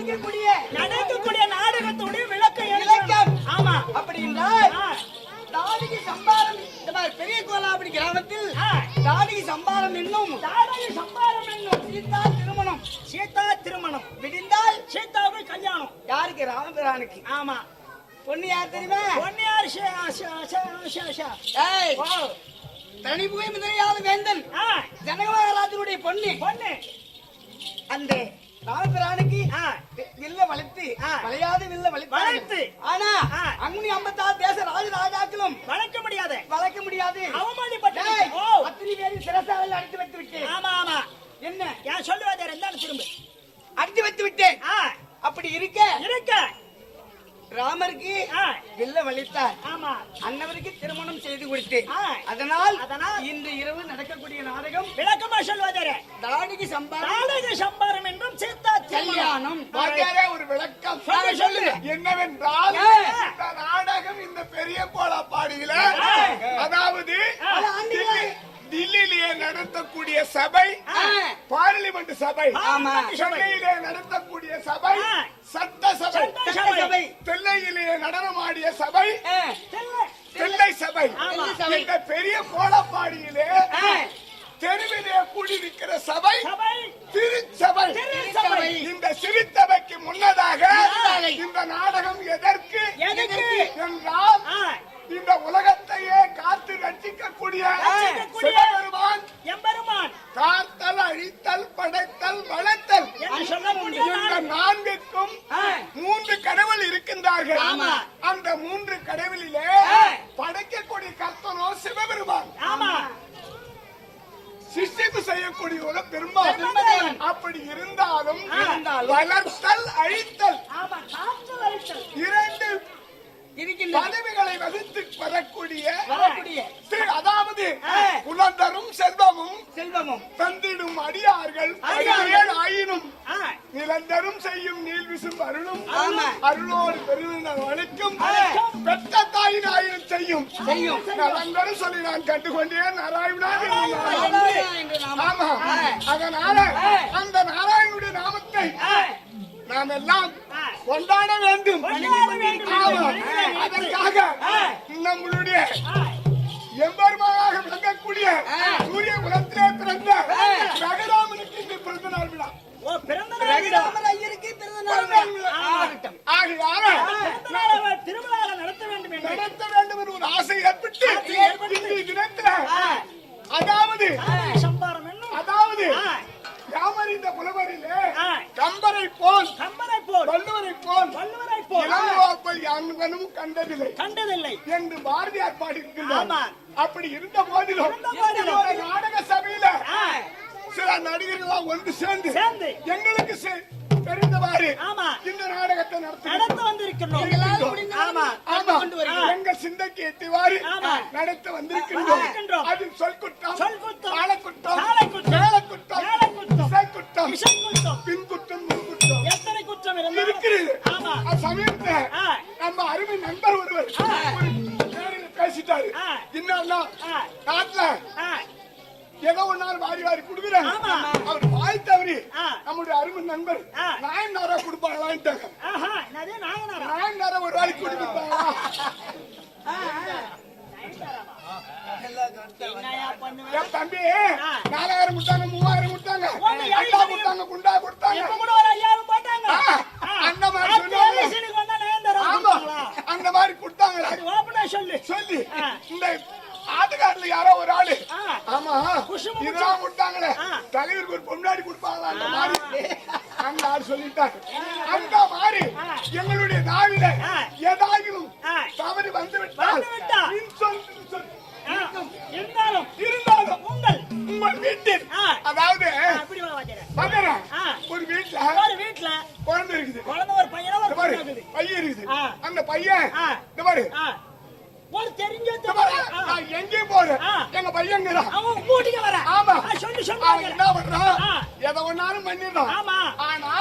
நடக்கக்கூடிய நாடகத்துடைய விளக்கம். ஆமா, அப்படி என்றால் தாடகி சம்பாரம் இந்த மாதிரி பெரிய கோலாபுரி கிராமத்தில் தாடகி சம்பாரம் என்னும் சீதா திருமணம் விடிந்தால் சீதாவுக்கு கல்யாணம். யாருக்கு? ராமபிரானுக்கு. ஆமா. பொண்ணு யார் தெரியுமா? பொண்ணு யார்? தனிபுகை முதலியாவது வேந்தன் ஜனகராஜனுடைய பொண்ணு. அந்த ராமபிரானுக்கு வில்ல வளைத்து வளையாது வில்ல வளைத்து, ஆனா அங்னி 56 தேச ராஜாக்களும் வளைக்க முடியாது. அவமானப்பட்டு அத்தனை பேரின் சிரசாவில் அடித்து வைத்து விட்டேன். ஆமா. என்ன ஏன் சொல்லுவாத இருந்தாலும் திரும்ப அடித்து வைத்து விட்டேன். அப்படி இருக்க ராமருக்கு வில்ல வளைத்தார். ஆமா. அன்னவருக்கு திருமணம் செய்து கொடுத்தேன். அதனால் இன்று இரவு நடக்கக்கூடிய நாடகம் விளக்கமா சொல்வாதே தாடகி சம்பாரம் என்றும் சீதா கல்யாணம். ஒரு விளக்கம் சொல்லுங்க. என்னவென்றால் இந்த நாடகம் இந்த பெரிய கோலப்பாடியில, அதாவது தில்லியிலே நடத்தக்கூடிய சபை பார்லிமெண்ட் சபை, சென்னையிலே நடத்தக்கூடிய சபை சட்டசபை, தில்லையிலே நடனமாடிய சபை தில்லை சபை. இந்த பெரிய கோலப்பாடியிலே தெருவிலே கூடியிருக்கிற சபை திருச்சபை. இந்த சிறுத்தவைக்கு முன்னதாக இந்த நாடகம் எதற்கு என்றால் இந்த உலகத்தையே காத்து ரட்சிக்கக்கூடிய எம்பெருமான் காத்தல், அழித்தல், படைத்தல், வளர்த்தல் இந்த 4க்கும் 3 கடவுள் இருக்கின்றார்கள். அந்த 3 கடவுளிலே படைக்கக்கூடிய கர்த்தனோ சிவபெருமான், சிஷ்டிப்பு செய்யக்கூடிய பெரும்பாலும். அப்படி இருந்தாலும் வளர்த்தல், அழித்தல் 2 பதவிகளை வகுத்து வரக்கூடிய, அதாவது குலந்தரும் செல்வமும் தந்திடும் அடியார்கள் ஆயினும் நிலந்தரும் செய்யும் நீள்விசும் அருளும் அருளோடு பெருவினர் வலிக்கும் பெற்ற தாயின் ஆயினும் செய்யும் நலந்தரும் சொல்லி நான் கண்டுகொண்டேன் நாராயணா. ஆமா, அதனால அந்த நாராயணனுடைய நாமத்தை நாம் எல்லாம் கொண்டாட வேண்டும். அதற்காக நம்மளுடைய எம்பெருமானாக விளங்கக்கூடிய சூரிய குலத்திலே பிறந்த ரகுராமனுக்கு இந்த பிறந்த நாள் விழா. திருவிழா நடத்த வேண்டும் என்று ஒரு ஆசை ஏற்பட்டு தினத்தில், அதாவது யாமர் இந்த புலவரிலே கம்பரை போல் வள்ளுவரை போல் யானும் கண்டதில்லை என்று பாரதியார் பாடியிருக்கிறார். அப்படி இருந்த போதிலும் நாடக சபையில சில நடிகர்கள் ஒன்று சேர்ந்து எங்களுக்கு தெரிந்தவாறு இந்த நாடகத்தை நடத்த வந்திருக்கிறோம். எங்கள் சிந்தைக்கு எட்டிவாறு நடத்த வந்திருக்கின்றோம். அது சொல்குற்றம், ஆளக்குற்றம், சமயத்துல நம்ம அருமை நண்பர் ஒருவர் பேசிட்டாரு. என்னன்னா நாட்டுல ஏதோ ஒரு நாள் வாரி வாரி குடுக்குறேன். அவர் வாய் தவறி நம்முடைய அருமை நண்பர் நாயனாரா கொடுப்பாங்களான்ட்டாங்க. நாயனாரா ஒரு வாரி கொடுப்பாங்களா? தம்பி 4000 கொடுத்தாங்க, 3000 கொடுத்தாங்க, அண்டா கொடுத்தாங்க, குண்டா கொடுத்தாங்க, அந்த மாதிரி கொடுத்தாங்க. சொல்லி இந்த ஆட்டுக்காட்டுல யாரோ ஒரு ஆளு ஆமா இதெல்லாம் கொடுத்தாங்களே தலைவருக்கு ஒரு பொன்னாடி கொடுப்பாங்களா அந்த மாதிரி அந்த ஆள் சொல்லிட்டாங்க. அந்த மாதிரி எங்களுடைய நாவில ஏதாகிலும் தவறு வந்து விட்டால் இருந்தாலும் உங்கள் வீட்டில் அதாவது ஒரு வீட்டுல குழந்தை இருக்குது, பையன் இருக்குது. அந்த பையன் இந்த மாதிரி ஒரு தெரிஞ்ச எங்கேயும் போற எங்க பையன் ஆமா என்ன பண்றான் எதை ஒன்னாலும் பண்ணிடுறான். ஆனா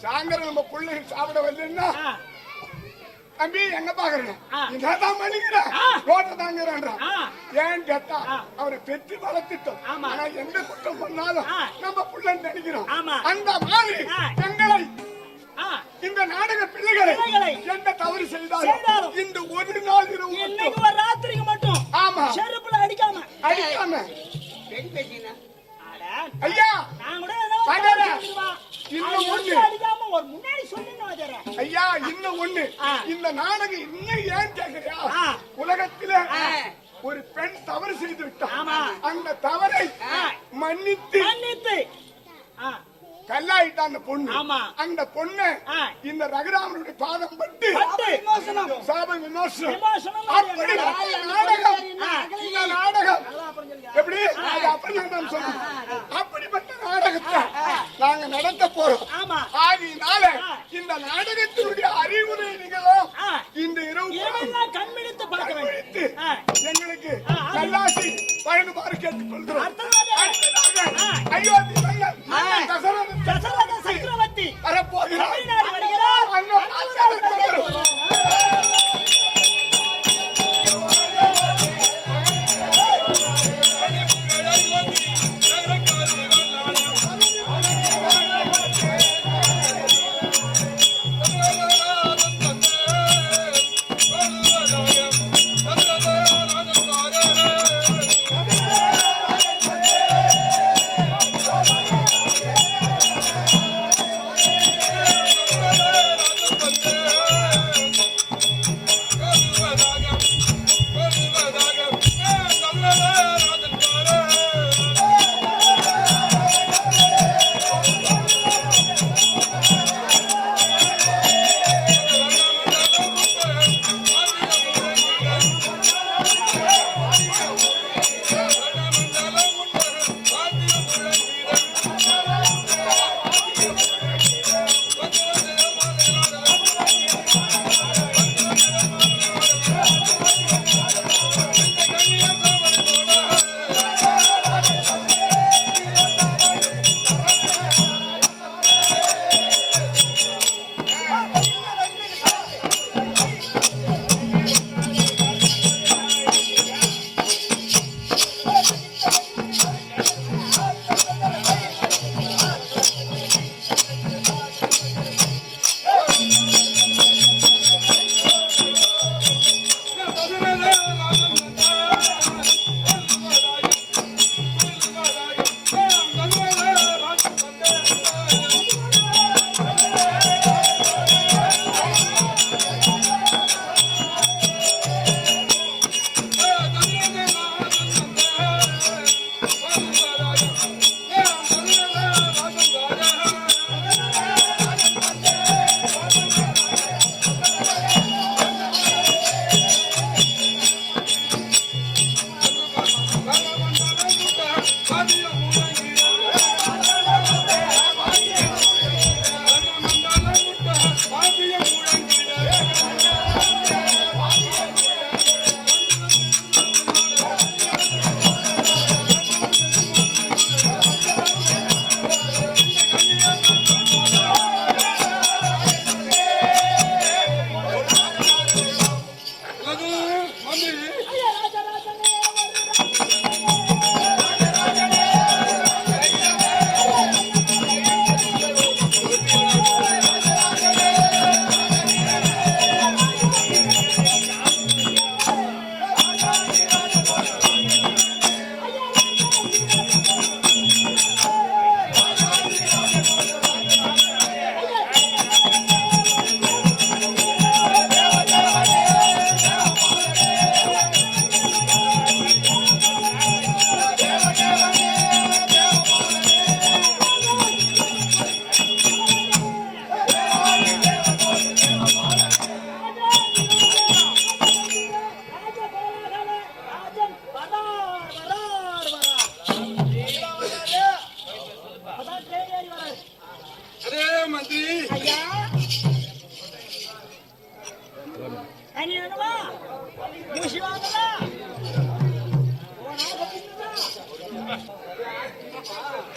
சாயந்தரம் நம்ம பிள்ளை சாப்பிட வரலன்னா தம்பி எங்க பாக்குறேன் என்னதான் பண்ணிக்கிற ரோட்டை தாங்கிறான். ஏன்னு கேட்டா அவரை பெற்று வளர்த்துட்டோம். ஆனா எந்த குற்றம் பண்ணாலும் நம்ம பிள்ளைன்னு நினைக்கிறோம். அந்த மாதிரி எங்களை இந்த நாடக பிள்ளைகளை எந்த தவறு செய்தாலும் இந்த ஒரு நாள் இரவு ராத்திரிக்கு மட்டும் ஆமா செருப்புல அடிக்காம ஐயா ஐயா இன்னும் ஒண்ணு இந்த நாடகம் இன்னும் ஏன் கேக்குறியா? உலகத்தில ஒரு பெண் தவறு செய்து விட்டான். அந்த தவறை மன்னித்து கல்லாயிட்டா அந்த பொண்ணு. அந்த பொண்ணு இந்த ரகுராமனுடைய பாதம் பட்டு சாப விமோசனம் அப்படி நாடகம் இந்த நாடகம் எப்படி அப்படி சொல்றோம். அப்படிப்பட்ட நாடகத்தை நாங்க நடத்த போறோம். ஆகினால இந்த நாடகத்தினுடைய அறிவுரை நீங்களும் இந்த இரவு கண்பிடித்து எங்களுக்கு நல்லாசி வழங்குமாறு கேட்டுக்கொள்கிறோம். அயோத்தி தசரத சக்கரவர்த்தி வரப்போகிறார்.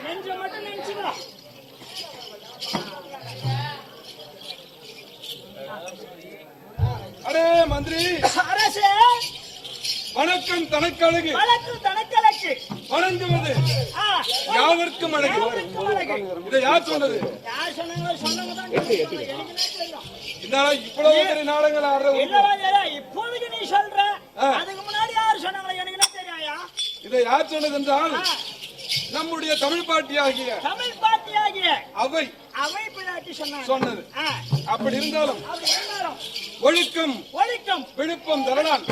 நெஞ்ச மட்டும் நினைச்சுக்கோ. அடே மந்திரி அரசே, வணக்கம் தனக்கழகு, வணக்கம் தனக்கழகு, வணங்குவது யாவர்க்கும் அழகு. இதை யார் சொன்னது? யார் சொன்னாங்களோ சொன்னவங்கதான் எனக்கு தெரியும். இவ்வளவு பெரிய நாடகங்கள் ஆடுறது இப்போதைக்கு நீ சொல்ற, அதுக்கு முன்னாடி யார் சொன்னாங்களோ எனக்கு என்ன தெரியாயா? இதை யார் சொன்னது என்றால் நம்முடைய தமிழ் பாட்டியாகிய அவை பிள்ளாட்டி சொன்னது. அப்படி இருந்தாலும் ஒழுக்கம் விழுப்பம் தரலாம்,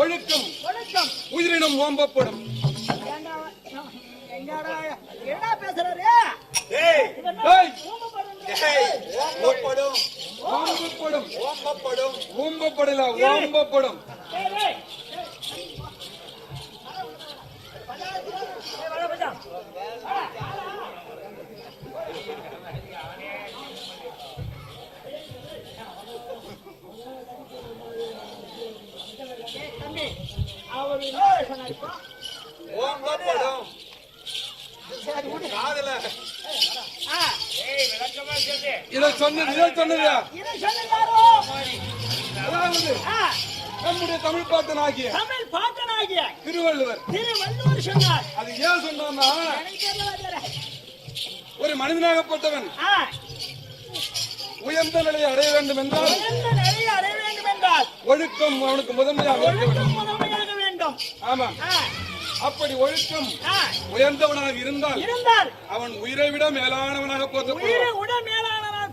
ஒழுக்கம் உயிரினம் ஓம்பப்படும். என்ன பேசுறாரு? ஓம்பப்படல, ஓம்பப்படும். இதை சொன்னது அதாவது நம்முடைய தமிழ் பாட்டனாகிய திருவள்ளுவர் சொன்னார். அது ஏன் சொன்னா, ஒரு மனிதனாகப்பட்டவன் உயர்ந்த நிலையை அடைய வேண்டும் என்றால் ஒழுக்கம் அவனுக்கு முதன்மையாக வேண்டும். ஆமா, அப்படி ஒழுக்கம் உயர்ந்தவனாக இருந்தால் அவன் உயிரை விட மேலானவனாக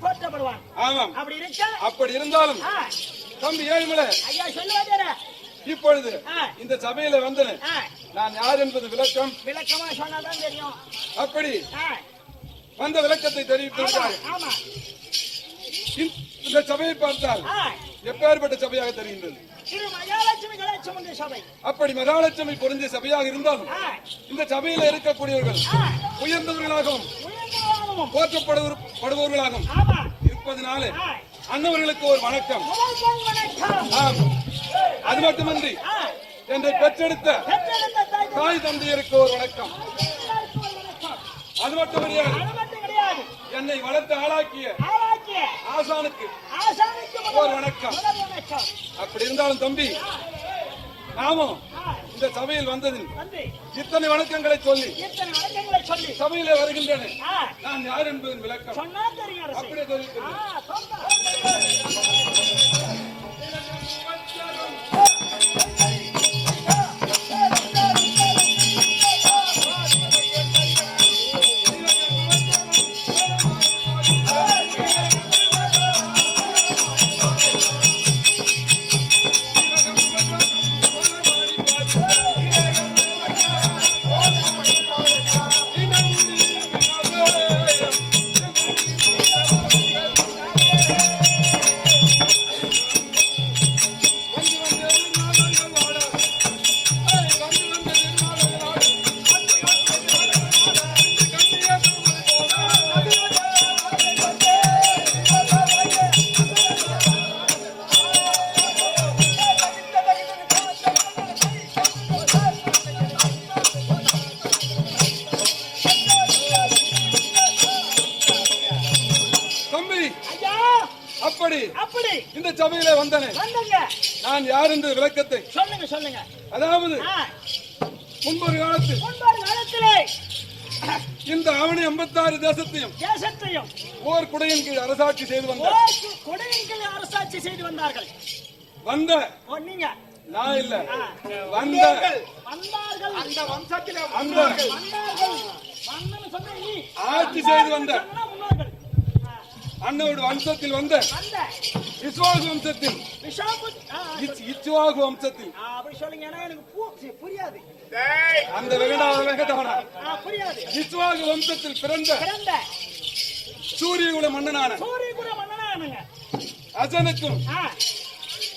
போற்றப்படுவான். ஆமாம், அப்படி இருந்தாலும் தம்பி ஏழுமலை, இப்பொழுது இந்த சபையில வந்தன நான் யார் என்பது விளக்கமா சொன்னாதான் தெரியும். அப்படி வந்த விளக்கத்தை தெரிவித்திருக்கிறார். இந்த சபையை பார்த்தால் எப்பேற்பட்ட சபையாக தெரிகின்றது. அப்படி மகாலட்சுமி பொருந்திய சபையாக இருந்தாலும் இந்த சபையில இருக்கக்கூடியவர்கள் உயர்ந்தவர்களாகவும் போற்றப்படுபவர்களாகவும் இருப்பதனாலே அன்னவர்களுக்கு ஒரு வணக்கம். அது மட்டுமன்றி என்னை பெற்றெடுத்த தாய் தந்தையருக்கு ஒரு வணக்கம். அது மட்டும் கிடையாது, என்னை வளர்த்து ஆளாக்கிய ஆசானுக்கு ஒரு வணக்கம். அப்படி இருந்தாலும் தம்பி, நாமும் இந்த சபையில் வந்ததில் இத்தனை வணக்கங்களை சொல்லி சபையிலே வருகின்றன நான் யார் என்பதன் விளக்கம் அப்படியே தெரிவிக்கிறேன். அப்படி இந்த சபையிலே வந்தனே நான் யார் என்ற விளக்கத்தை சொல்லுங்க. அதாவது முன்பொரு காலத்திலே இந்த ஆவணி 56 தேசத்தையும் ஓர் குடையின் கீழ் அரசாட்சி செய்து வந்தார்கள். வந்த நீங்க நான் இல்ல, வந்தார்கள் அந்த வம்சத்திலே ஆட்சி செய்து வந்த அண்ணோட வம்சத்தில் வந்த இஸ்வாகு வம்சத்தில் இச்சுவாகு வம்சத்தில் அந்த வெங்கடாவன இச்சுவாகு வம்சத்தில் பிறந்த சூரியகுல மன்னனான அசனுக்கும்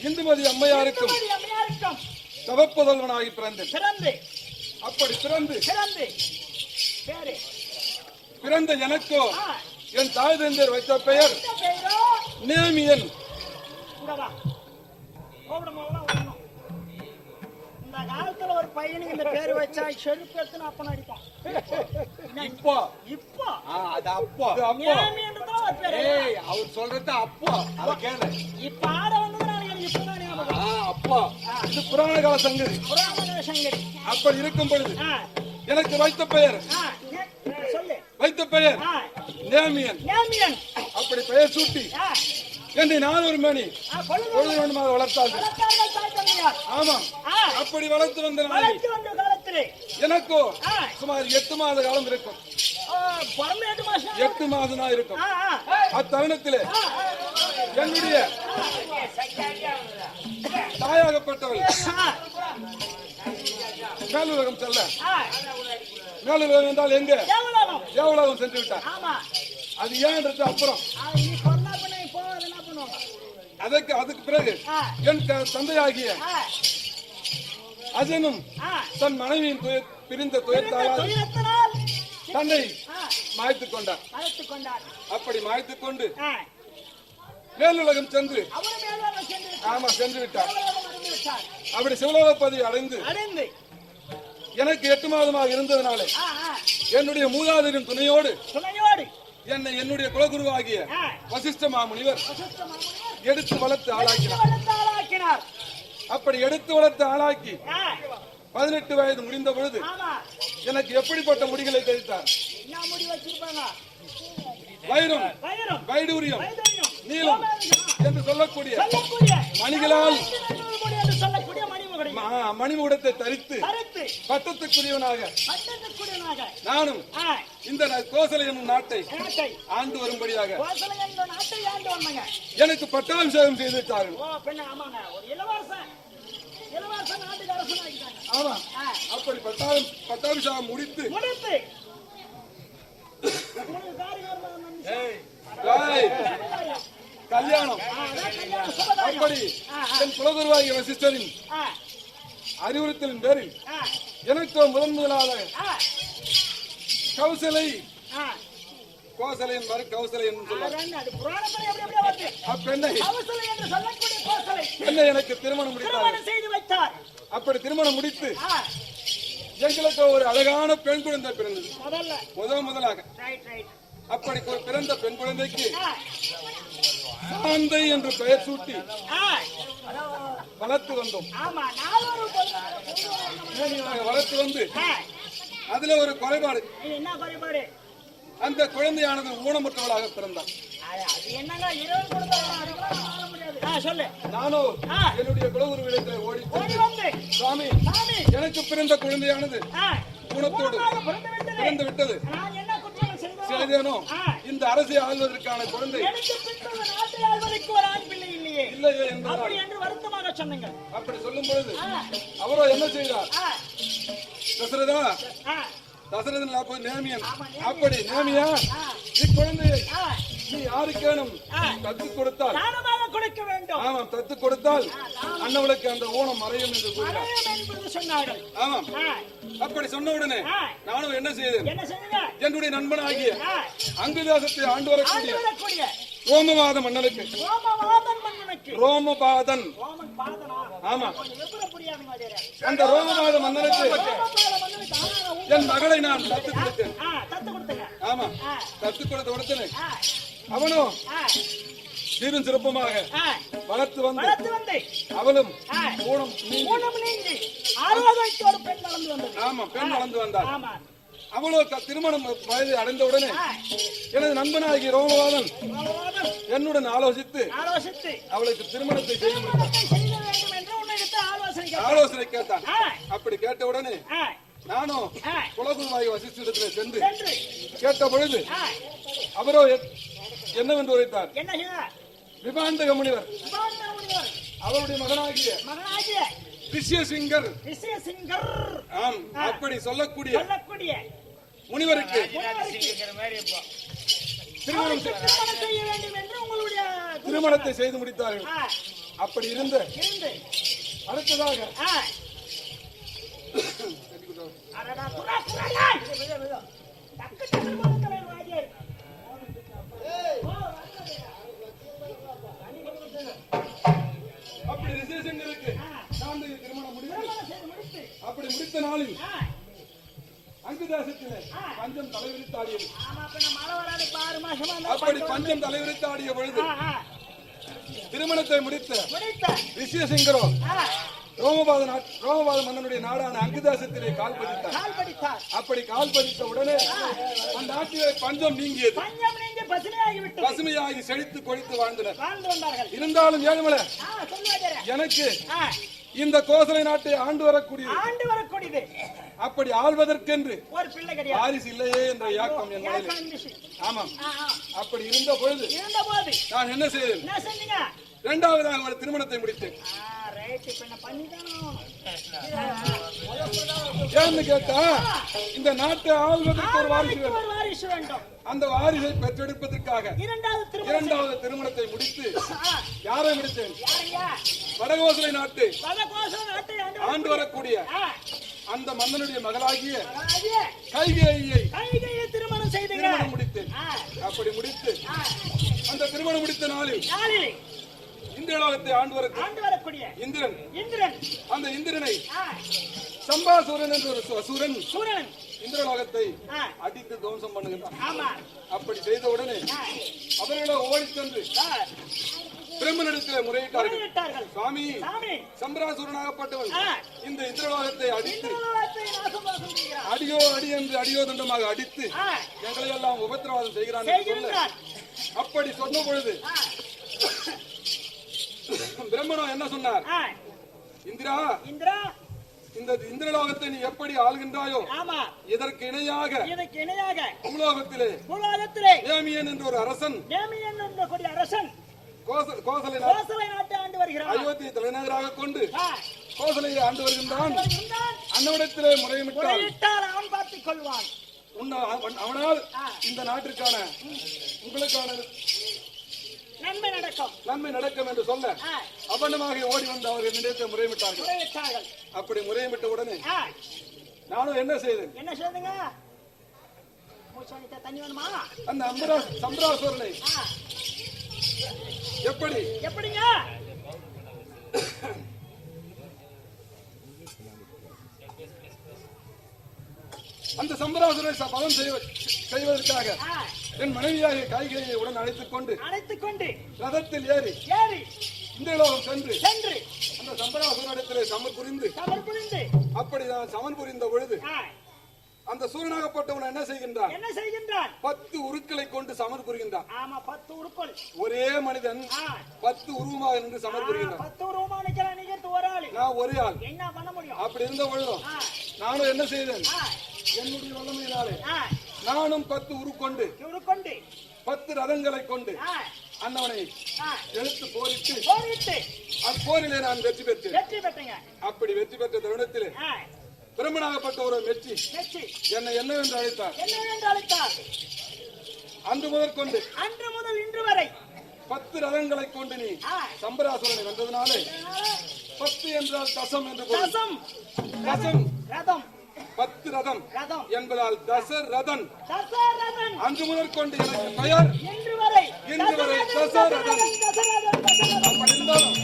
இந்துமதி அம்மையாருக்கும் தவப்புதல்வனாகி பிறந்தேன். அப்படி பிறந்த எனக்கோ என் தாய் தந்தையர் வைத்த பெயர் நேமியன். காலத்துல ஒரு பையனுக்கு இந்த பேரு வச்சா செருப்பு எடுத்து அப்பன் அடிப்பான். இப்போ இப்போ அது அப்போ நேமின்றதும் ஒரு பேரு. அவர் சொல்றது அப்போ அத கேளு. இப்ப ஆட வந்ததுனால எனக்கு இப்பதான் ஞாபகம். அப்போ இது புராண கால சங்கதி. புராண சங்கதி. அப்படி இருக்கும் பொழுது எனக்கு வைத்த பெயர் சொல்லு. வைத்த பெயர் நேமியன். நேமியன். அப்படி பெயர் சூட்டி என்னை நான் ஒரு மணி பொழுது வேண்டுமாக வளர்த்தார்கள். ஆமாம். அப்படி வளர்த்து வந்த காலத்திலே எனக்கோ சுமார் 8 மாத காலம் இருக்கும். 8 மாதம் தான் இருக்கும். அத்தருணத்திலே என்னுடைய தாயாகப்பட்டவள் மேலுலகம் செல்ல, மேலுலகம் என்றால் எங்க தேவலோகம் சென்று விட்டார். அது ஏன்றது அப்புறம் அதுக்கு பிறகு என் தந்தையாகிய அஜனும் தன் மனைவியின் பிரிந்த துயரத்தால் தன்னை மாய்த்துக் கொண்டார். அப்படி மாய்த்துக் கொண்டு மேலுலகம் சென்று சென்று விட்டார். அப்படி சிவலோக பதவி அடைந்து எனக்கு 8 மாதமாக இருந்ததுனாலே என்னுடைய மூதாதையின் துணையோடு என்னை என்னுடைய குலகுருவாகிய வசிஷ்ட மாமுனிவர் எடுத்து வளர்த்து ஆளாக்கினார். அப்படி எடுத்து வளர்த்து ஆளாக்கி 18 வயது முடிந்த பொழுது எனக்கு எப்படிப்பட்ட முடிகளை தெரிவித்தார். வைரம், வைடூரியம், நீலம் என்று சொல்லக்கூடிய மணிகளால் மணிமுகத்தை தரித்து பட்டத்துக்குரியவனாக நானும் இந்த கோசலை என்னும் நாட்டை ஆண்டு வரும்படியாக எனக்கு பட்டாபிஷேகம் செய்து விட்டார்கள். ஆமா. அப்படி பட்டாபிஷேகம் முடித்து கல்யாணம். அப்படி என் குலகுருவாகிய வசிஷ்டரின் அறிவுறுத்தலின் பேரில் எனக்கு முதலாக கௌசலை கோசலை என்பார். கௌசலை என்று சொல்வார். பெண்ணை எனக்கு திருமணம் முடித்தார். அப்படி திருமணம் முடித்து எங்களுக்கு ஒரு அழகான பெண் குழந்தை பிறந்தது. முதலாக அப்படி பிறந்த பெண் குழந்தைக்கு சாந்தை என்று பெயர் சூட்டி வளர்த்து வந்தோம். வளர்த்து வந்து அதுல ஒரு குறைபாடு, அந்த குழந்தையானது ஊனமுற்றவளாக பிறந்தார். நானோ என்னுடைய குலகுருவிடத்தில் ஓடி சுவாமி, எனக்கு பிறந்த குழந்தையானது ஊனத்தோடு பிறந்து விட்டது. செய்தேனோ இந்த அரசை ஆள்வதற்கான குழந்தை இல்லையே என்பதால் அப்படி சொல்லும் பொழுது அவரோ என்ன செய்தார்? தசரதன் நேமியன், அப்படி நேமியா இக்குழந்தையை நீ யாருக்கேனும் தத்து கொடுத்தால், ஆமாம் தத்து கொடுத்தால் அண்ணவளுக்கு அந்த ஊனம் மறையும் என்று கூறினார். ஆமாம். அப்படி சொன்ன உடனே நானும் என்ன செய்தேன்? என்னுடைய நண்பனாகிய அங்குதாசத்தை ஆண்டு வரக்கூடிய ரோமபாத மன்னனுக்கு, ரோமபாதன், ஆமா அந்த ரோமபாத மன்னனுக்கு என் மகளை நான் தத்து கொடுத்தேன். ஆமா, தத்து கொடுத்த உடனே அவனோ சீரும் சிறப்புமாக வளர்த்து வந்து அவளும் ஊனம் நீங்கி ஆமா பெண் வளர்ந்து வந்தாள். அவளோ திருமணம் வயது அடைந்த உடனே எனது நண்பனாகிய ரோமபாதன் என்னுடன் ஆலோசித்து அவளுக்கு திருமணத்தை செய்ய ஆலோசனை கேட்டான். அப்படி கேட்ட உடனே நானும் குலகுருவாகி வசிஷ்டத்தில் சென்று கேட்ட பொழுது அவரோ என்னவென்று உரைத்தார்? விபாண்டக முனிவர் அவருடைய மகனாகிய ரிஷ்யசிங்கர், ஆம் அப்படி சொல்லக்கூடிய முனிவருக்கு திருமணத்தை செய்து முடித்தார்கள். அப்படி இருந்த அடுத்ததாக அப்படி ரிஷிசங்கருக்கு சாந்தி திருமணம் முடித்து தலைவிரித்தாடியது. ஆமா, அப்ப நம்ம மழை வராது 6 மாசமா இருந்தா அப்படி பஞ்சம் தலைவிரித்தாடிய பொழுது திருமணத்தை முடித்த ரிஷியசிங்கரோ ரோமபாத மன்னனுடைய நாடான அங்குதேசத்திலே கால் பதித்தார். அப்படி கால் பதித்த உடனே அந்த நாட்டிலே பஞ்சம் நீங்கியது. பசுமையாகி செழித்து கொழித்து வாழ்ந்தனர். இருந்தாலும் ஏழுமலை எனக்கு இந்த கோசலை நாட்டை ஆண்டு வரக்கூடியது. அப்படி ஆள்வதற்கென்று வாரிசு இல்லையே என்ற யாக்கம் என் மனதில். ஆமாம், அப்படி இருந்த பொழுது நான் என்ன செய்தேன்? இரண்டாவதாக ஒரு திருமணத்தை முடித்தேன். ஏன்னு கேட்டா, இந்த நாட்டை ஆள்வதற்கு ஒரு வாரிசு வேண்டும். அந்த வாரிசை பெற்றெடுப்பதற்காக இரண்டாவது திருமணத்தை முடித்து யாரை முடித்தேன்? வடகோசலை நாட்டை ஆண்டு வரக்கூடிய அந்த மன்னனுடைய மகளாகிய கைகேயியை திருமணம் முடித்தேன். அப்படி முடித்து அந்த திருமணம் முடித்த நாளில் இந்திரலோகத்தை ஆண்டு வரக்கூடிய இந்திரன், அந்த இந்திரனை சம்பாசூரன் என்ற ஒரு அசுரன் இந்திரலோகத்தை அடித்து துவம்சம் பண்ணுகிறார். அப்படி செய்த உடனே அவர்களை ஓடி சென்று பிரம்மனிடத்தில் முறையிட்டார்கள். சுவாமி, சம்பராசூரனாகப்பட்டவன் இந்த இந்திரலோகத்தை அடித்து அடியோ அடி என்று அடியோ தண்டமாக அடித்து எங்களை எல்லாம் உபத்திரவாதம் செய்கிறான் என்று சொல்ல, அப்படி சொன்ன பொழுது பிரம்மனோ என்ன சொன்னார்? இந்திரா, இந்த இந்திரலோகத்தை நீ எப்படி ஆள்கின்றாயோ இதற்கு இணையாக பூலோகத்திலே நேமியன் என்ற ஒரு அரசன் கோசலை நாட்டை ஆண்டு வருகிறான். அயோத்தியை தலைநகராக கொண்டு கோசலையை ஆண்டு வருகின்றான். அன்னவிடத்திலே முறையிட்டால் அவன் பார்த்துக் கொள்வான். அவனால் இந்த நாட்டிற்கான உங்களுக்கான நன்மை நடக்கும் என்று சொல்ல அவனமாக ஓடி வந்து அவர்கள் நினைத்து முறையிட்டார்கள். அப்படி முறையிட்ட உடனே நானும் என்ன செய்தேன்? அந்த சம்பராசுரனை எப்படிங்க அந்த சம்பராசுரனை பதம் செய்வதற்காக என் மனைவியாக கைகேயை உடன் அழைத்துக் கொண்டு ரதத்தில் ஏறி இந்திரலோகம் சென்று அந்த சம்பராசுரனிடத்திலே சமர் புரிந்து அப்படி நான் சமன் புரிந்த பொழுது அந்த சூரனாகப்பட்டவன் என்ன செய்கின்றான்? 10 உருக்களை கொண்டு சமர் புரிகின்றான். ஒரே மனிதன் 10 உருவமாக நின்று சமர் புரிகின்றான். நான் ஒரே ஆள். அப்படி இருந்த பொழுதும் நானும் என்ன செய்தேன்? என்னுடைய வல்லமையினாலே நானும் 10 உருக்கொண்டு 10 ரதங்களை கொண்டு அண்ணவனை எழுத்து போரிட்டு அப்போரிலே நான் வெற்றி பெற்றேன். அப்படி வெற்றி பெற்ற தருணத்திலே பிரம்மனாகப்பட்ட ஒரு மெச்சி என்னை என்னவென்று அழைத்தார். அன்று முதல் இன்று வரை 10 ரதங்களை கொண்டு நீ சம்பராசுரனை வென்றதுனாலே 10 என்றால் தசம் என்று தசம் 10 ரதம் என்பதால் தசரதன். அன்று முதல் கொண்டு எனக்கு பெயர் இன்று வரை தசரதன். அப்படி இருந்தாலும்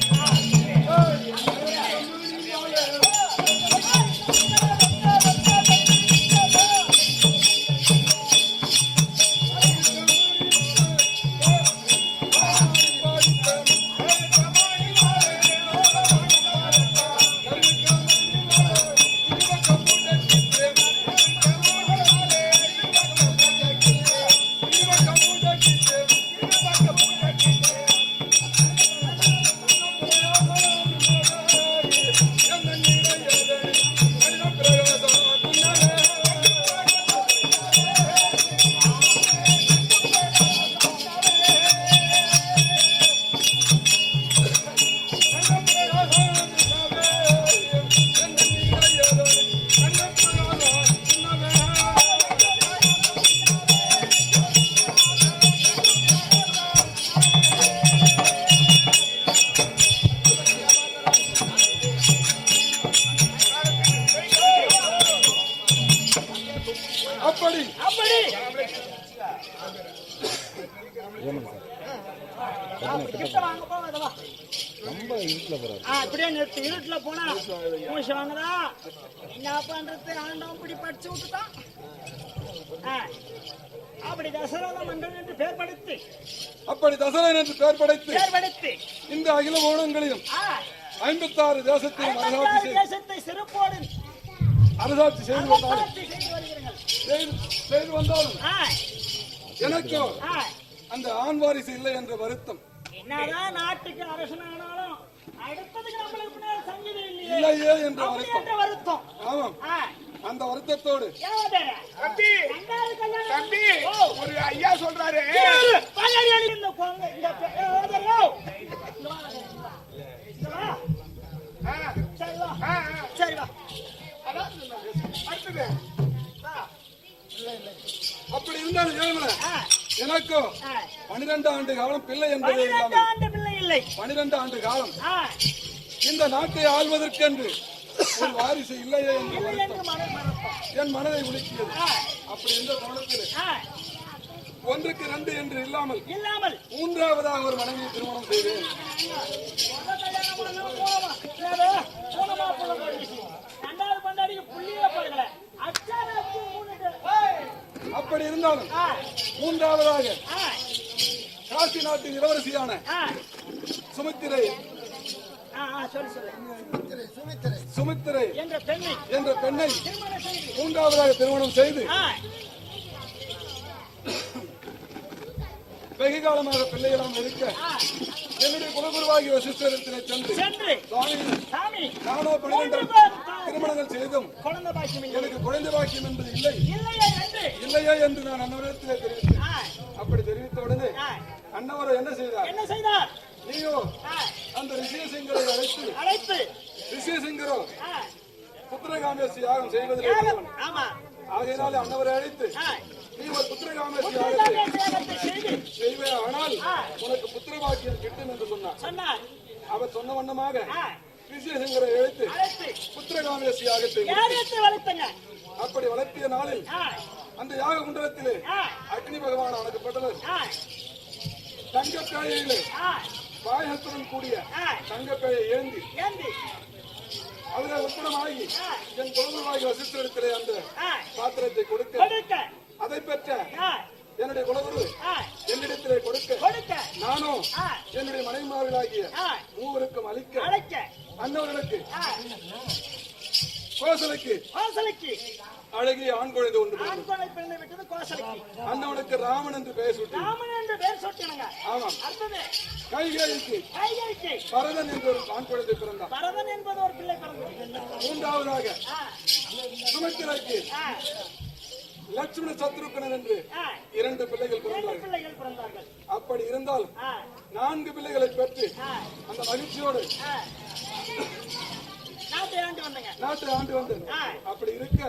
அப்படியே நிறுத்து. இருட்டுல போனா மூச்சு வாங்கதான் என்ன பண்றது? ஆண்டவன் இப்படி படிச்சு விட்டுட்டான். அப்படி தசரத மன்னன் என்று பெயர் படுத்தி அப்படி தசரன் என்று பெயர் படைத்து இந்த அகில ஊடகங்களிலும் 56 தேசத்தை சிறப்போடு அரசாட்சி செய்து வந்தாலும் எனக்கோ அந்த ஆண் வாரிசு இல்லை என்ற வருத்தம். என்னதான் நாட்டுக்கு அரசனானாலும் அடுத்ததுக்கு நம்மளுக்கு முன்னாடி சங்கீதம் இல்லையே என்ற வருத்தம். ஆமாம், அந்த வருத்தத்தோடு தம்பி ஒரு ஐயா சொல்றாரு, அப்படி இருந்தாலும் எனக்கோ 12 ஆண்டு காலம் பிள்ளை என்பதே இல்லை. 12 ஆண்டு காலம் இந்த நாட்டை ஆள்வதற்கென்று ஒரு வாரிசு இல்லையே என்று என் மனதை உலுக்கியது. அப்படி இந்த தருணத்தில் 1க்கு 2 என்று இல்லாமல் 3ஆவதாக ஒரு மனைவியை திருமணம் செய்தேன். அப்படி இருந்தாலும் 3ஆவதாக காசி நாட்டின் இளவரசியான சுமித்திரை என்ற பெண்ணை 3ஆவதாக திருமணம் செய்து வெகு காலமாக பிள்ளைகளாம் இருக்க என்னுடைய குலகுருவாகிய வசிஷ்டரிடத்திலே சென்று சுவாமி, நானோ 12 திருமணங்கள் செய்தும் எனக்கு குழந்தை பாக்கியம் என்பது இல்லையே என்று நான் அன்னவரிடத்திலே தெரிவித்தேன். அப்படி தெரிவித்த உடனே அன்னவர் என்ன செய்தார்? நீயோ அந்த ரிஷியசிங்கரை அழைத்து ரிஷியசிங்கரோ புத்திரகாமேசி யாகம் செய்வதில்லை. ஆகையினாலே அன்னவரை அழைத்து நீ ஒரு புத்திரகாமேசி யாகத்தை செய்வே, ஆனால் உனக்கு புத்திர பாக்கியம் கிட்டும் என்று சொன்னார். அவர் சொன்ன வண்ணமாக ரிஷியசிங்கரை அழைத்து புத்திரகாமேசி யாகத்தை அப்படி வளர்த்திய நாளில் அந்த யாக குண்டலத்திலே அக்னி பகவான் அழைக்கப்பட்டவர் தங்கப்பேழையிலே பாயகத்துடன் கூடிய தங்கப்பேழை ஏந்தி அதில் உட்படமாகி என் குலகுருவாகி வசிஷ்டரிடத்திலே அந்த பாத்திரத்தை கொடுக்க அதை பெற்ற என்னுடைய குலகுரு என்னிடத்திலே கொடுக்க நானும் என்னுடைய மனைவிமார்களாகிய மூவருக்கும் அளிக்க அன்னவர்களுக்கு கோசலைக்கு அழகிய ஆண் குழந்தை ஒன்று அன்னவனுக்கு ராமன் என்று பெயர் சூட்டினாங்க. ஆமாம், கைகேயிக்கு பரதன் என்ற ஒரு ஆண் குழந்தை பிறந்தார். 3ஆவதாக சுமித்திரைக்கு லட்சுமண சத்ருக்கணன் என்று 2 பிள்ளைகள் பிறந்தார்கள். அப்படி இருந்தாலும் 4 பிள்ளைகளை பெற்று அந்த மகிழ்ச்சியோடு நாட்டை ஆண்டு வந்தேன். அப்படி இருக்க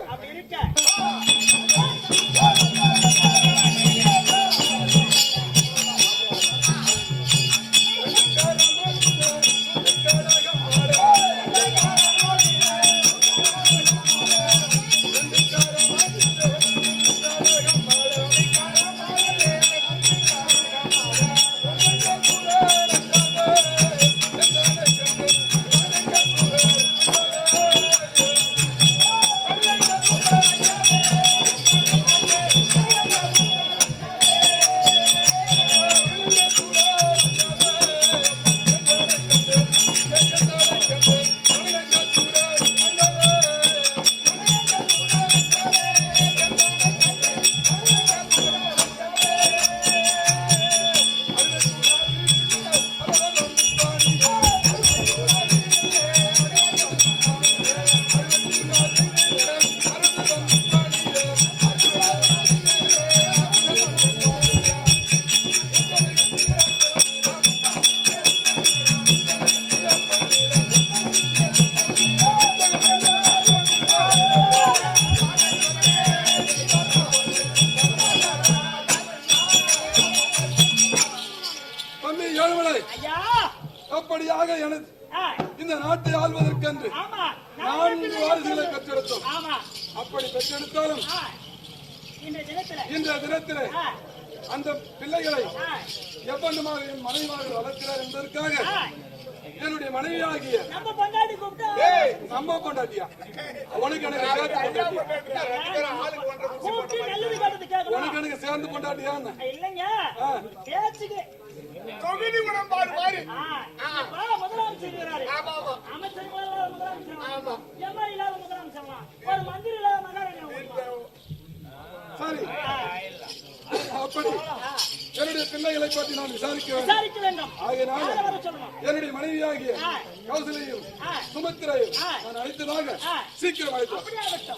அப்படியாக எனது இந்த நாட்டை ஆள்வதற்கென்று 4 வாரிசுகளை பெற்றெடுத்தோம். அப்படி பெற்றெடுத்தாலும் இந்த தினத்திலே அந்த பிள்ளைகளை எவ்வளவுமாக என் மனைவிமார்கள் வளர்க்கிறார் என்பதற்காக என்னுடைய மனைவியாகிய நம்ம பொண்டாட்டி கூப்பிட்டா அம்மா பொண்டாட்டியா? உனக்கு எனக்கு சேர்த்து பொண்டாட்டியா? கூப்பிட்டு நல்லது கேட்டது கேட்கணும். உனக்கு எனக்கு சேர்ந்து பொண்டாட்டியான்னு? இல்லைங்க பேச்சுக்கு தொகுதி உடன்பாடு மாதிரி. முதலமைச்சர் இருக்கிறாரு. ஆமா ஆமா அமைச்சர் இல்லாத முதலமைச்சர், ஆமா. எம்எல்ஏ இல்லாத முதலமைச்சர், ஒரு மந்திரி இல்லாத மகாராஜா. சரி, அப்படி என்னுடைய பிள்ளைகளை பற்றி நான் விசாரிக்க வேண்டும். விசாரிக்க வேண்டும். ஆகையினால யாரை வர சொல்லணும்? என்னுடைய மனைவியாகிய கௌசலையும் சுமத்திரையும் நான் அழைத்ததாக சீக்கிரம் அழைத்தோம். அப்படியே ஆகட்டும்.